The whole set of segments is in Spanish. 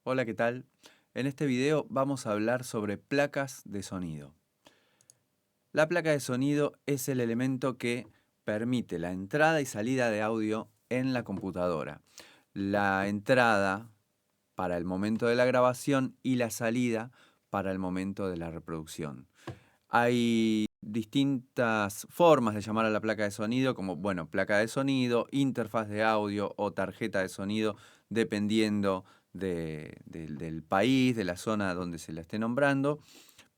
Hola, ¿qué tal? En este video vamos a hablar sobre placas de sonido. La placa de sonido es el elemento que permite la entrada y salida de audio en la computadora. La entrada para el momento de la grabación y la salida para el momento de la reproducción. Hay distintas formas de llamar a la placa de sonido, como, bueno, placa de sonido, interfaz de audio o tarjeta de sonido, dependiendo del país, de la zona donde se la esté nombrando,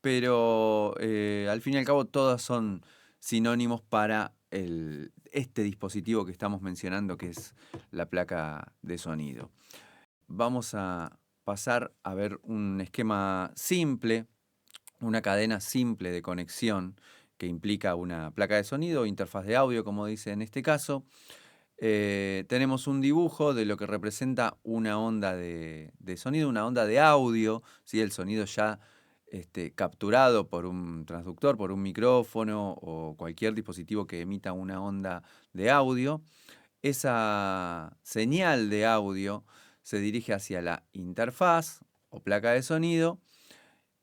pero al fin y al cabo todas son sinónimos para este dispositivo que estamos mencionando, que es la placa de sonido. Vamos a pasar a ver un esquema simple, una cadena simple de conexión que implica una placa de sonido o interfaz de audio, como dice en este caso. Tenemos un dibujo de lo que representa una onda de sonido, una onda de audio, ¿sí? El sonido ya capturado por un transductor, por un micrófono o cualquier dispositivo que emita una onda de audio. Esa señal de audio se dirige hacia la interfaz o placa de sonido,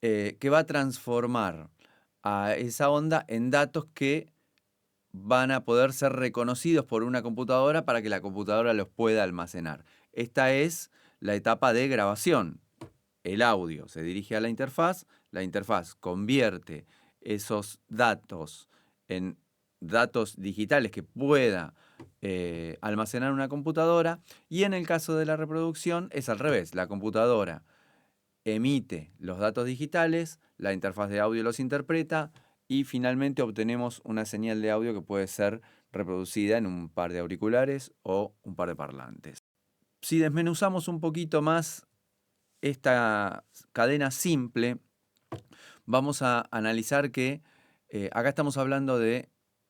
que va a transformar a esa onda en datos que van a poder ser reconocidos por una computadora para que la computadora los pueda almacenar. Esta es la etapa de grabación. El audio se dirige a la interfaz convierte esos datos en datos digitales que pueda almacenar una computadora, y en el caso de la reproducción es al revés. La computadora emite los datos digitales, la interfaz de audio los interpreta y finalmente obtenemos una señal de audio que puede ser reproducida en un par de auriculares o un par de parlantes. Si desmenuzamos un poquito más esta cadena simple, vamos a analizar que acá estamos hablando de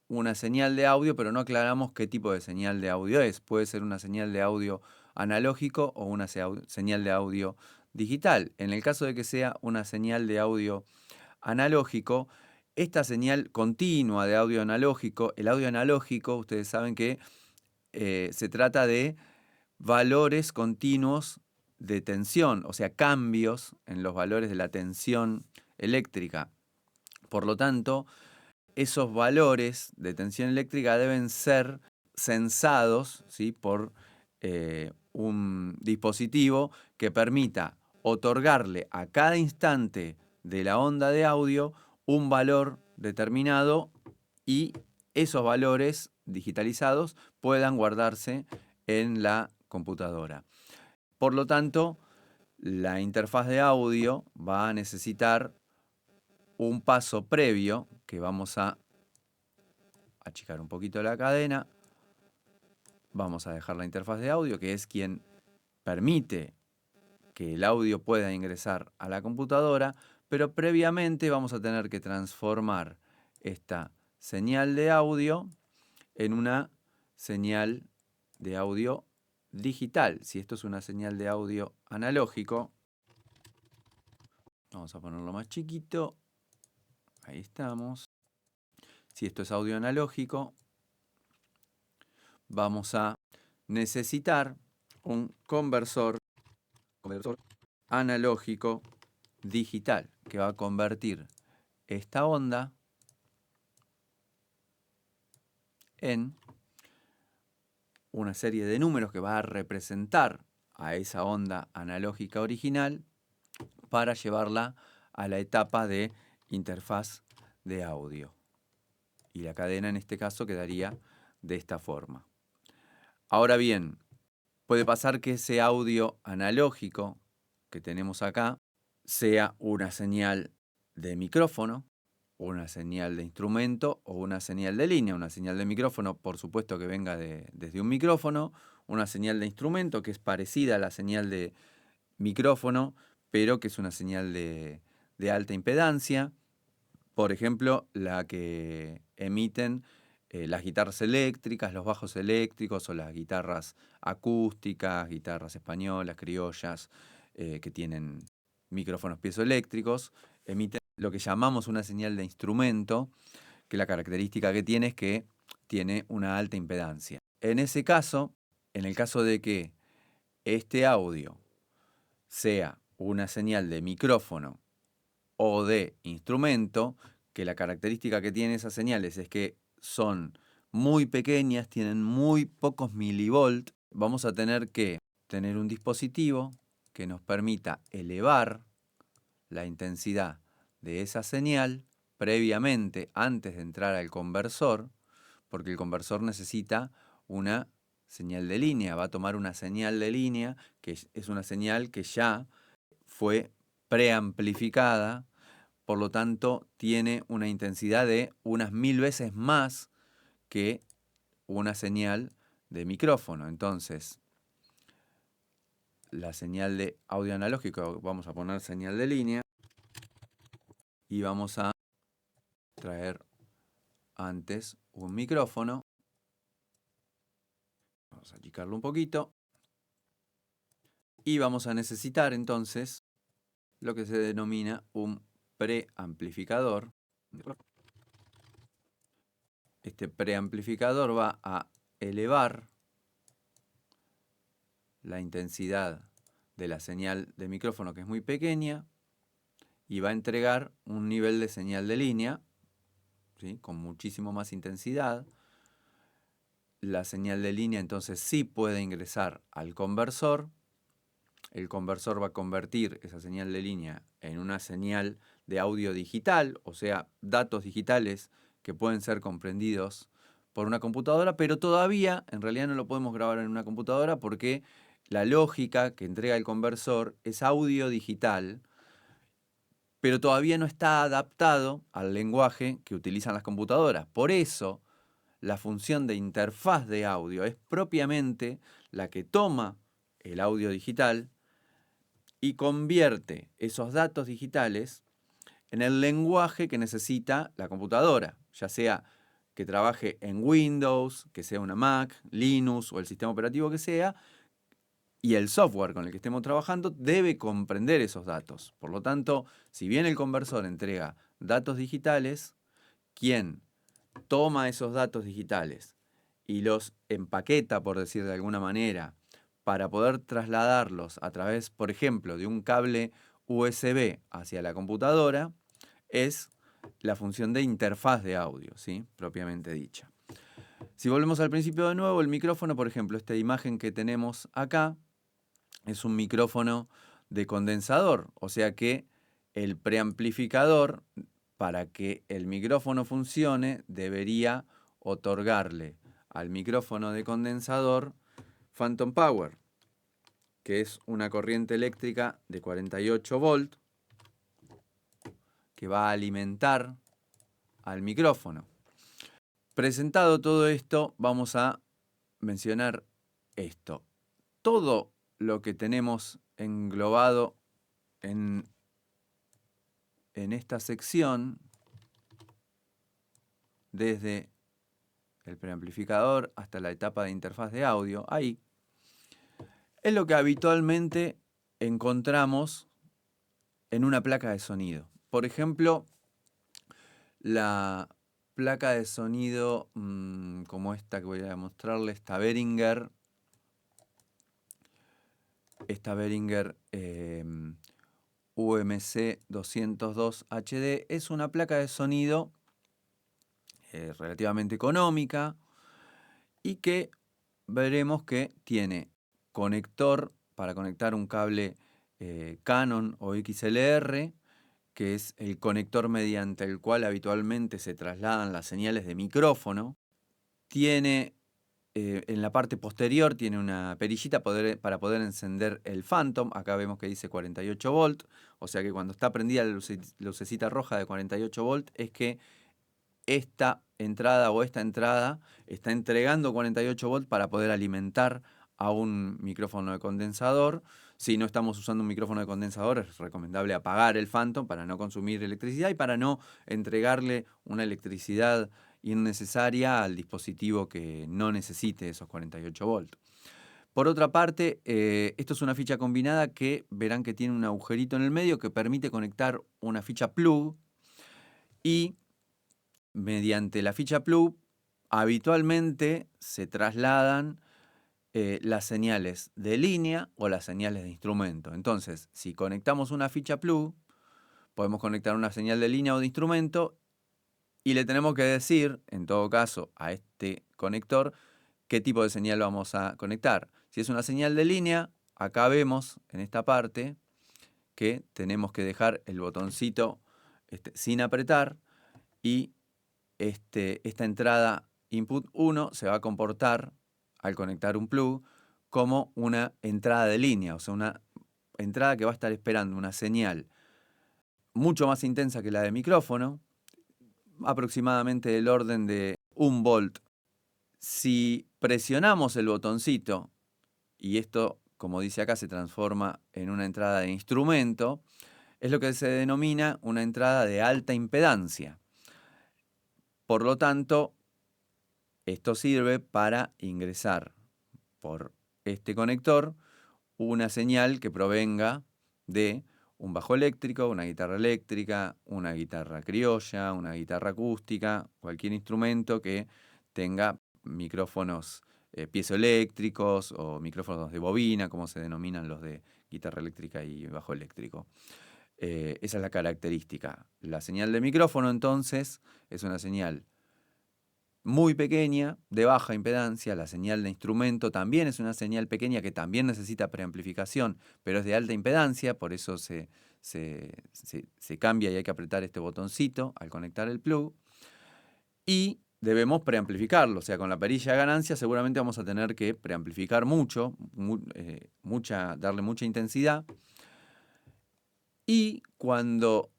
una señal de audio, pero no aclaramos qué tipo de señal de audio es. Puede ser una señal de audio analógico o una señal de audio digital. En el caso de que sea una señal de audio analógico, esta señal continua de audio analógico, el audio analógico, ustedes saben que se trata de valores continuos de tensión, o sea, cambios en los valores de la tensión eléctrica. Por lo tanto, esos valores de tensión eléctrica deben ser censados, ¿sí?, por un dispositivo que permita otorgarle a cada instante de la onda de audio un valor determinado y esos valores digitalizados puedan guardarse en la computadora. Por lo tanto, la interfaz de audio va a necesitar un paso previo que vamos a achicar un poquito la cadena. Vamos a dejar la interfaz de audio, que es quien permite que el audio pueda ingresar a la computadora, pero previamente vamos a tener que transformar esta señal de audio en una señal de audio digital. Si esto es una señal de audio analógico, vamos a ponerlo más chiquito. Ahí estamos. Si esto es audio analógico, vamos a necesitar un conversor analógico digital que va a convertir esta onda en una serie de números que va a representar a esa onda analógica original para llevarla a la etapa de interfaz de audio. Y la cadena en este caso quedaría de esta forma. Ahora bien, puede pasar que ese audio analógico que tenemos acá sea una señal de micrófono, una señal de instrumento o una señal de línea. Una señal de micrófono, por supuesto que venga desde un micrófono, una señal de instrumento que es parecida a la señal de micrófono, pero que es una señal de alta impedancia. Por ejemplo, la que emiten las guitarras eléctricas, los bajos eléctricos o las guitarras acústicas, guitarras españolas, criollas, que tienen micrófonos piezoeléctricos, emiten lo que llamamos una señal de instrumento, que la característica que tiene es que tiene una alta impedancia. En ese caso, en el caso de que este audio sea una señal de micrófono o de instrumento, que la característica que tienen esas señales es que son muy pequeñas, tienen muy pocos milivolts, vamos a tener que tener un dispositivo que nos permita elevar la intensidad de esa señal previamente, antes de entrar al conversor, porque el conversor necesita una señal de línea, va a tomar una señal de línea, que es una señal que ya fue preamplificada, por lo tanto tiene una intensidad de unas 1000 veces más que una señal de micrófono. Entonces, la señal de audio analógico, vamos a poner señal de línea y vamos a traer antes un micrófono. Vamos a achicarlo un poquito. Y vamos a necesitar entonces lo que se denomina un preamplificador. Este preamplificador va a elevar la intensidad de la señal de micrófono, que es muy pequeña, y va a entregar un nivel de señal de línea, ¿sí?, con muchísimo más intensidad. La señal de línea entonces sí puede ingresar al conversor. El conversor va a convertir esa señal de línea en una señal de audio digital, o sea, datos digitales que pueden ser comprendidos por una computadora, pero todavía en realidad no lo podemos grabar en una computadora porque la lógica que entrega el conversor es audio digital, pero todavía no está adaptado al lenguaje que utilizan las computadoras. Por eso, la función de interfaz de audio es propiamente la que toma el audio digital y convierte esos datos digitales en el lenguaje que necesita la computadora, ya sea que trabaje en Windows, que sea una Mac, Linux o el sistema operativo que sea, y el software con el que estemos trabajando debe comprender esos datos. Por lo tanto, si bien el conversor entrega datos digitales, quien toma esos datos digitales y los empaqueta, por decir de alguna manera, para poder trasladarlos a través, por ejemplo, de un cable USB hacia la computadora, es la función de interfaz de audio, ¿sí?, propiamente dicha. Si volvemos al principio de nuevo, el micrófono, por ejemplo, esta imagen que tenemos acá, es un micrófono de condensador, o sea que el preamplificador, para que el micrófono funcione, debería otorgarle al micrófono de condensador phantom power, que es una corriente eléctrica de 48 volts que va a alimentar al micrófono. Presentado todo esto, vamos a mencionar esto. Todo lo que tenemos englobado en esta sección, desde el preamplificador hasta la etapa de interfaz de audio, ahí, es lo que habitualmente encontramos en una placa de sonido. Por ejemplo, la placa de sonido como esta que voy a mostrarles, esta Behringer UMC 202 HD, es una placa de sonido relativamente económica y que veremos que tiene conector para conectar un cable Canon o XLR, que es el conector mediante el cual habitualmente se trasladan las señales de micrófono. Tiene en la parte posterior tiene una perillita para poder encender el Phantom. Acá vemos que dice 48 volts, o sea que cuando está prendida la lucecita roja de 48 volts es que esta entrada está entregando 48 volts para poder alimentar a un micrófono de condensador. Si no estamos usando un micrófono de condensador, es recomendable apagar el Phantom para no consumir electricidad y para no entregarle una electricidad innecesaria al dispositivo que no necesite esos 48 volts. Por otra parte, esto es una ficha combinada que verán que tiene un agujerito en el medio que permite conectar una ficha plug, y mediante la ficha plug habitualmente se trasladan las señales de línea o las señales de instrumento. Entonces, si conectamos una ficha plug, podemos conectar una señal de línea o de instrumento y le tenemos que decir, en todo caso, a este conector, qué tipo de señal vamos a conectar. Si es una señal de línea, acá vemos en esta parte que tenemos que dejar el botoncito sin apretar y esta entrada input 1 se va a comportar al conectar un plug como una entrada de línea, o sea, una entrada que va a estar esperando una señal mucho más intensa que la de micrófono, aproximadamente del orden de 1 volt. Si presionamos el botoncito, y esto, como dice acá, se transforma en una entrada de instrumento, es lo que se denomina una entrada de alta impedancia. Por lo tanto, esto sirve para ingresar por este conector una señal que provenga de un bajo eléctrico, una guitarra eléctrica, una guitarra criolla, una guitarra acústica, cualquier instrumento que tenga micrófonos piezoeléctricos o micrófonos de bobina, como se denominan los de guitarra eléctrica y bajo eléctrico. Esa es la característica. La señal de micrófono, entonces, es una señal muy pequeña, de baja impedancia. La señal de instrumento también es una señal pequeña que también necesita preamplificación, pero es de alta impedancia, por eso se cambia y hay que apretar este botoncito al conectar el plug. Y debemos preamplificarlo, o sea, con la perilla de ganancia seguramente vamos a tener que preamplificar mucho, darle mucha intensidad. Y cuando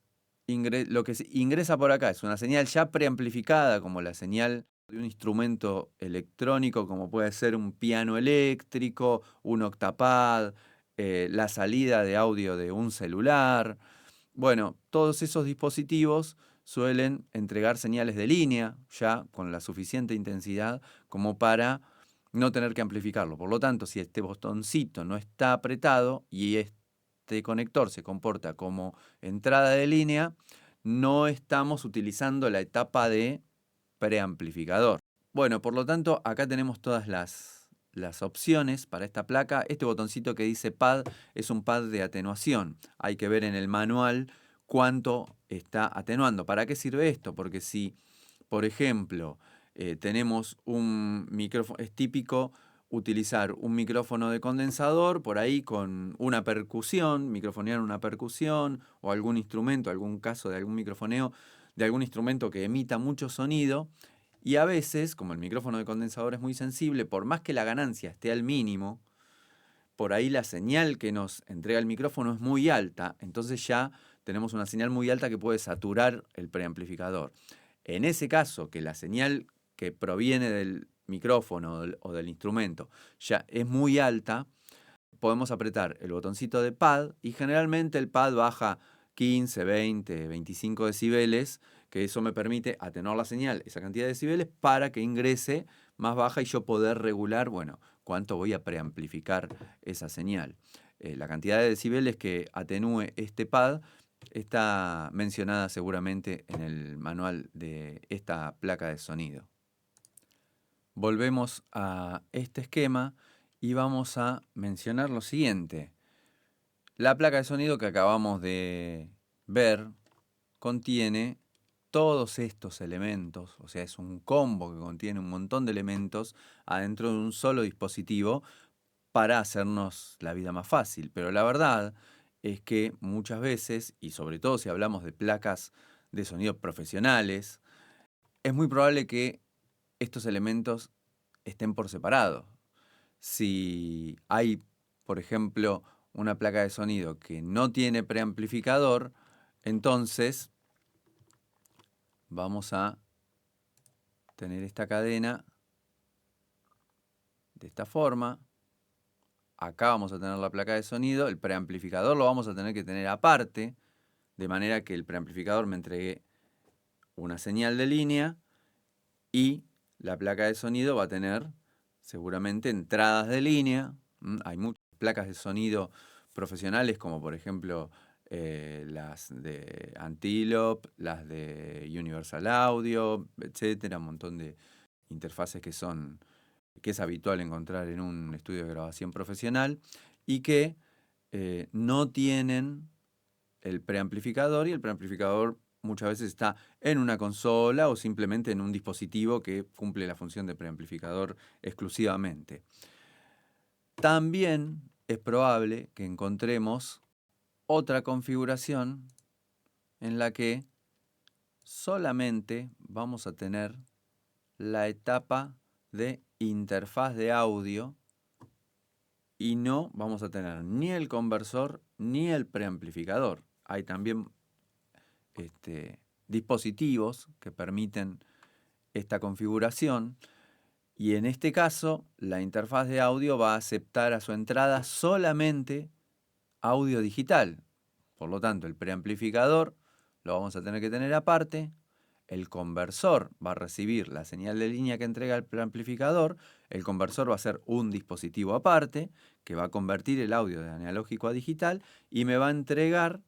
lo que ingresa por acá es una señal ya preamplificada, como la señal de un instrumento electrónico, como puede ser un piano eléctrico, un octapad, la salida de audio de un celular. Bueno, todos esos dispositivos suelen entregar señales de línea ya con la suficiente intensidad como para no tener que amplificarlo. Por lo tanto, si este botoncito no está apretado y este conector se comporta como entrada de línea, no estamos utilizando la etapa de preamplificador. Bueno, por lo tanto, acá tenemos todas las opciones para esta placa. Este botoncito que dice pad es un pad de atenuación. Hay que ver en el manual cuánto está atenuando. ¿Para qué sirve esto? Porque si, por ejemplo, tenemos un micrófono, es típico utilizar un micrófono de condensador por ahí con una percusión, microfonear una percusión o algún instrumento, algún caso de algún microfoneo de algún instrumento que emita mucho sonido. Y a veces, como el micrófono de condensador es muy sensible, por más que la ganancia esté al mínimo, por ahí la señal que nos entrega el micrófono es muy alta, entonces ya tenemos una señal muy alta que puede saturar el preamplificador. En ese caso, que la señal que proviene del micrófono o del instrumento ya es muy alta, podemos apretar el botoncito de pad y generalmente el pad baja 15, 20, 25 decibeles, que eso me permite atenuar la señal, esa cantidad de decibeles, para que ingrese más baja y yo poder regular, bueno, cuánto voy a preamplificar esa señal. La cantidad de decibeles que atenúe este pad está mencionada seguramente en el manual de esta placa de sonido. Volvemos a este esquema y vamos a mencionar lo siguiente. La placa de sonido que acabamos de ver contiene todos estos elementos, o sea, es un combo que contiene un montón de elementos adentro de un solo dispositivo para hacernos la vida más fácil. Pero la verdad es que muchas veces, y sobre todo si hablamos de placas de sonido profesionales, es muy probable que estos elementos estén por separado. Si hay, por ejemplo, una placa de sonido que no tiene preamplificador, entonces vamos a tener esta cadena de esta forma. Acá vamos a tener la placa de sonido, el preamplificador lo vamos a tener que tener aparte, de manera que el preamplificador me entregue una señal de línea y la placa de sonido va a tener seguramente entradas de línea. Hay muchas placas de sonido profesionales, como por ejemplo las de Antelope, las de Universal Audio, etcétera, un montón de interfaces que son que es habitual encontrar en un estudio de grabación profesional, y que no tienen el preamplificador, y el preamplificador muchas veces está en una consola o simplemente en un dispositivo que cumple la función de preamplificador exclusivamente. También es probable que encontremos otra configuración en la que solamente vamos a tener la etapa de interfaz de audio y no vamos a tener ni el conversor ni el preamplificador. Hay también dispositivos que permiten esta configuración, y en este caso la interfaz de audio va a aceptar a su entrada solamente audio digital. Por lo tanto, el preamplificador lo vamos a tener que tener aparte. El conversor va a recibir la señal de línea que entrega el preamplificador. El conversor va a ser un dispositivo aparte que va a convertir el audio de analógico a digital y me va a entregar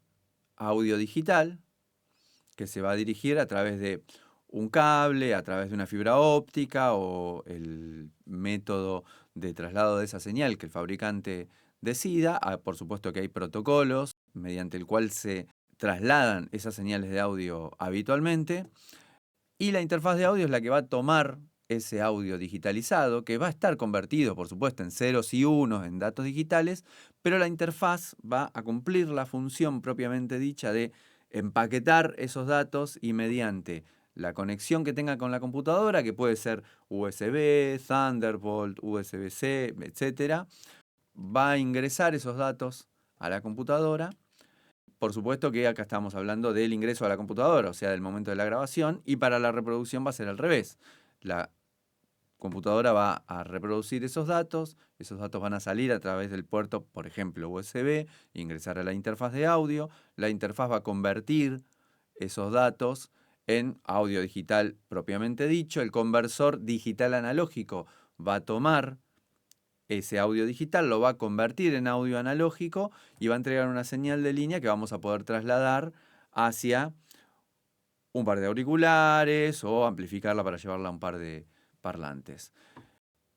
audio digital que se va a dirigir a través de un cable, a través de una fibra óptica o el método de traslado de esa señal que el fabricante decida. Por supuesto que hay protocolos mediante el cual se trasladan esas señales de audio habitualmente, y la interfaz de audio es la que va a tomar ese audio digitalizado, que va a estar convertido, por supuesto, en ceros y unos, en datos digitales, pero la interfaz va a cumplir la función propiamente dicha de empaquetar esos datos y mediante la conexión que tenga con la computadora, que puede ser USB, Thunderbolt, USB-C, etc., va a ingresar esos datos a la computadora. Por supuesto que acá estamos hablando del ingreso a la computadora, o sea, del momento de la grabación, y para la reproducción va a ser al revés. La computadora va a reproducir esos datos van a salir a través del puerto, por ejemplo, USB, ingresar a la interfaz de audio, la interfaz va a convertir esos datos en audio digital propiamente dicho, el conversor digital analógico va a tomar ese audio digital, lo va a convertir en audio analógico y va a entregar una señal de línea que vamos a poder trasladar hacia un par de auriculares o amplificarla para llevarla a un par de parlantes.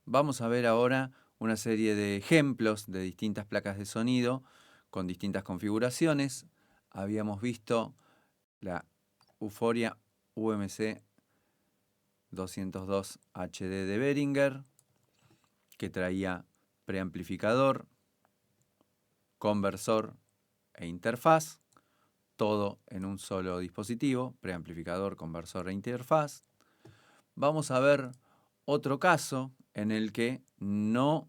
Vamos a ver ahora una serie de ejemplos de distintas placas de sonido con distintas configuraciones. Habíamos visto la Euphoria UMC 202 HD de Behringer, que traía preamplificador, conversor e interfaz, todo en un solo dispositivo, preamplificador, conversor e interfaz. Vamos a ver otro caso en el que no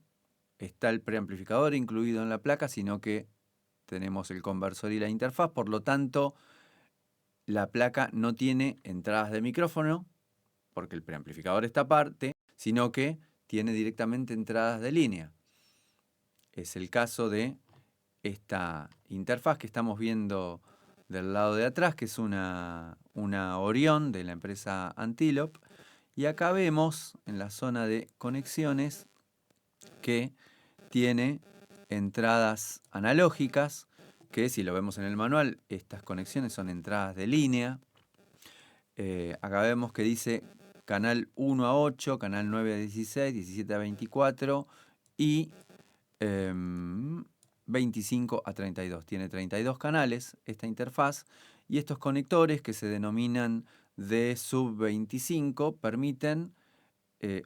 está el preamplificador incluido en la placa, sino que tenemos el conversor y la interfaz, por lo tanto la placa no tiene entradas de micrófono, porque el preamplificador está aparte, sino que tiene directamente entradas de línea. Es el caso de esta interfaz que estamos viendo del lado de atrás, que es una Orion de la empresa Antelope. Y acá vemos en la zona de conexiones que tiene entradas analógicas, que si lo vemos en el manual, estas conexiones son entradas de línea. Acá vemos que dice canal 1 a 8, canal 9 a 16, 17 a 24 y 25 a 32. Tiene 32 canales esta interfaz, y estos conectores que se denominan de sub 25 permiten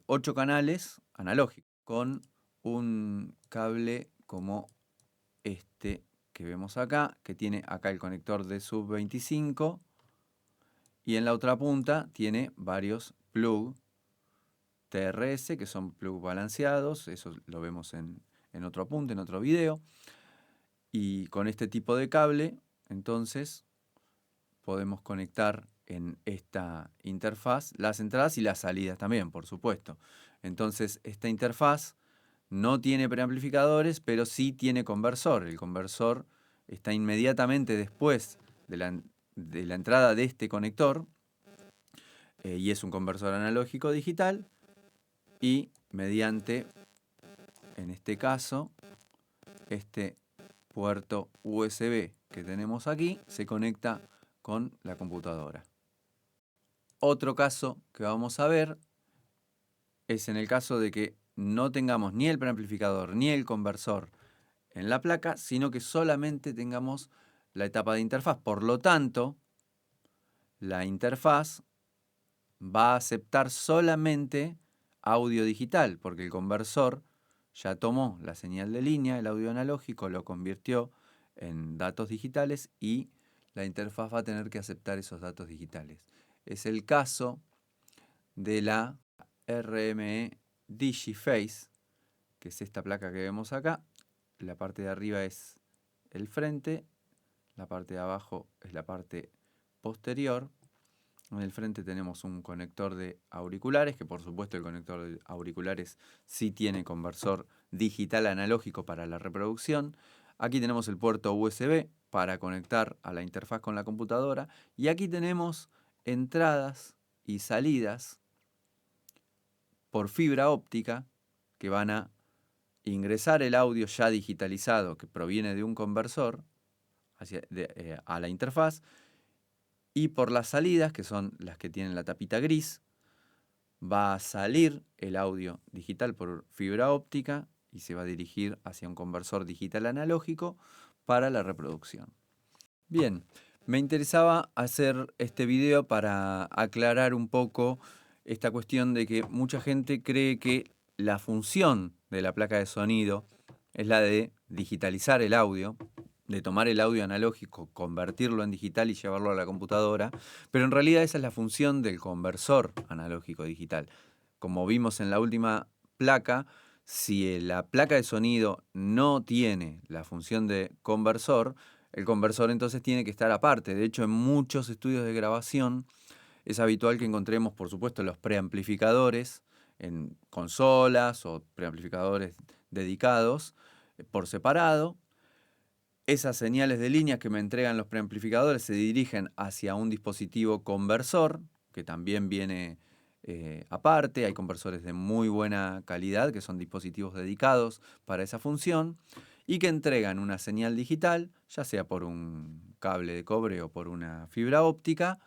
8 canales analógicos con un cable como este que vemos acá, que tiene acá el conector de sub 25 y en la otra punta tiene varios plug TRS, que son plug balanceados. Eso lo vemos en otro apunte, en otro video. Y con este tipo de cable, entonces, podemos conectar en esta interfaz las entradas y las salidas también, por supuesto. Entonces, esta interfaz no tiene preamplificadores, pero sí tiene conversor. El conversor está inmediatamente después de la entrada de este conector, y es un conversor analógico digital, y mediante, en este caso, este puerto USB que tenemos aquí, se conecta con la computadora. Otro caso que vamos a ver es en el caso de que no tengamos ni el preamplificador ni el conversor en la placa, sino que solamente tengamos la etapa de interfaz. Por lo tanto, la interfaz va a aceptar solamente audio digital, porque el conversor ya tomó la señal de línea, el audio analógico, lo convirtió en datos digitales y la interfaz va a tener que aceptar esos datos digitales. Es el caso de la RME DigiFace, que es esta placa que vemos acá. La parte de arriba es el frente, la parte de abajo es la parte posterior. En el frente tenemos un conector de auriculares, que por supuesto el conector de auriculares sí tiene conversor digital analógico para la reproducción. Aquí tenemos el puerto USB para conectar a la interfaz con la computadora. Y aquí tenemos entradas y salidas por fibra óptica que van a ingresar el audio ya digitalizado que proviene de un conversor a la interfaz, y por las salidas, que son las que tienen la tapita gris, va a salir el audio digital por fibra óptica y se va a dirigir hacia un conversor digital analógico para la reproducción. Bien, me interesaba hacer este video para aclarar un poco esta cuestión de que mucha gente cree que la función de la placa de sonido es la de digitalizar el audio, de tomar el audio analógico, convertirlo en digital y llevarlo a la computadora, pero en realidad esa es la función del conversor analógico digital. Como vimos en la última placa, si la placa de sonido no tiene la función de conversor, el conversor entonces tiene que estar aparte. De hecho, en muchos estudios de grabación es habitual que encontremos, por supuesto, los preamplificadores en consolas o preamplificadores dedicados por separado. Esas señales de línea que me entregan los preamplificadores se dirigen hacia un dispositivo conversor, que también viene aparte. Hay conversores de muy buena calidad, que son dispositivos dedicados para esa función, y que entregan una señal digital, ya sea por un cable de cobre o por una fibra óptica,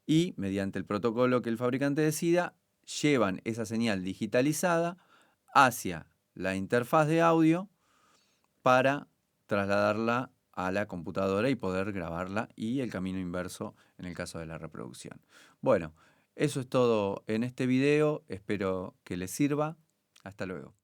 y mediante el protocolo que el fabricante decida, llevan esa señal digitalizada hacia la interfaz de audio para trasladarla a la computadora y poder grabarla, y el camino inverso en el caso de la reproducción. Bueno, eso es todo en este video, espero que les sirva. Hasta luego.